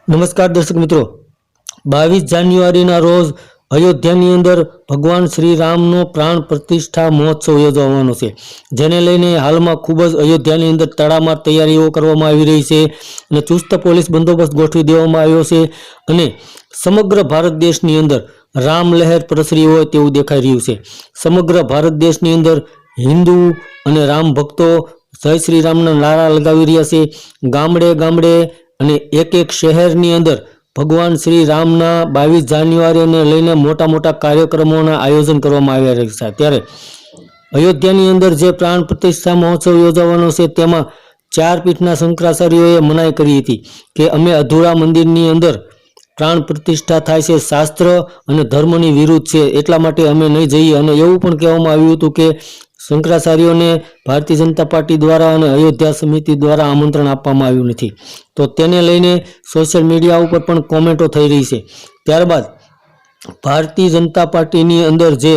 નમસ્કાર દર્શક મિત્રો, 22 જાન્યુઆરીના રોજ અયોધ્યાની અંદર ભગવાન શ્રી રામનો પ્રાણ પ્રતિષ્ઠા મહોત્સવ યોજવાનો છે, જેને લઈને હાલમાં ખૂબ જ અયોધ્યાની અંદર તડામાર તૈયારીઓ કરવામાં આવી રહી છે અને ચુસ્ત પોલીસ બંદોબસ્ત ગોઠવી દેવામાં આવ્યો છે અને સમગ્ર ભારત દેશની અંદર રામ લહેર પ્રસરી હોય તેવું દેખાઈ રહ્યું છે। સમગ્ર ભારત દેશની અંદર હિન્દુ અને રામ ભક્તો જય શ્રી રામના નારા લગાવી રહ્યા છે। ગામડે ગામડે અને એક એક શહેરની અંદર ભગવાન શ્રી રામના 22 જાન્યુઆરીને લઈને મોટા મોટા કાર્યક્રમોના આયોજન કરવામાં આવ્યા છે। ત્યારે અયોધ્યાની અંદર જે પ્રાણ પ્રતિષ્ઠા મહોત્સવ યોજવાનો છે તેમાં 4 પીઠના શંકરાચાર્યોએ મનાઈ કરી હતી કે અમે અધૂરા મંદિરની અંદર પ્રાણ પ્રતિષ્ઠા થાય છે, શાસ્ત્ર અને ધર્મની વિરુદ્ધ છે, એટલા માટે અમે નહીં જઈએ। અને એવું પણ કહેવામાં આવ્યું હતું કે શંકરાચાર્યોને ભારતીય જનતા પાર્ટી દ્વારા અને અયોધ્યા સમિતિ દ્વારા આમંત્રણ આપવામાં આવ્યું નથી। તો તેને લઈને સોશિયલ મીડિયા ઉપર પણ કોમેન્ટો થઈ રહી છે। ત્યારબાદ ભારતીય જનતા પાર્ટીની અંદર જે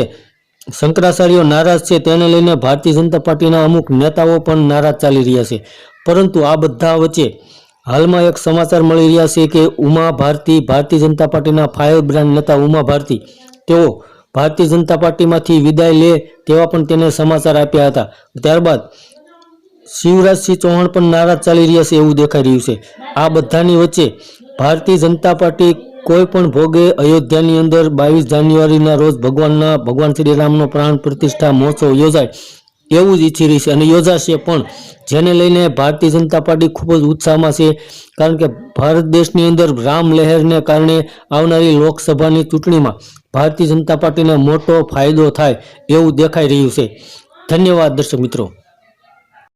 શંકરાચાર્યો નારાજ છે તેને લઈને ભારતીય જનતા પાર્ટીના અમુક નેતાઓ પણ નારાજ ચાલી રહ્યા છે। પરંતુ આ બધા વચ્ચે હાલમાં એક સમાચાર મળી રહ્યા છે કે ઉમા ભારતી, ભારતીય જનતા પાર્ટીના ફાયર બ્રાન્ડ નેતા ઉમા ભારતી, તેઓ ભારતીય જનતા પાર્ટીમાંથી વિદાય લે તેવા પણ તેને સમાચાર આપ્યા હતા। ત્યારબાદ શિવરાજસિંહ ચૌહાણ પણ નારાજ ચાલી રહ્યા છે એવું દેખાઈ રહ્યું છે। આ બધાની વચ્ચે ભારતીય જનતા પાર્ટી કોઈ પણ ભોગે અયોધ્યાની અંદર 22 જાન્યુઆરીના રોજ ભગવાન શ્રી રામનો પ્રાણ પ્રતિષ્ઠા મહોત્સવ યોજાય એવું જ ઈચ્છી રહી છે અને યોજાશે પણ, જેને લઈને ભારતીય જનતા પાર્ટી ખૂબ જ ઉત્સાહમાં છે। કારણ કે ભારત દેશની અંદર રામ લહેરને કારણે આવનારી લોકસભાની ચૂંટણીમાં ભારતીય જનતા પાર્ટીને મોટો ફાયદો થાય એવું દેખાઈ રહ્યું છે। ધન્યવાદ દર્શક મિત્રો।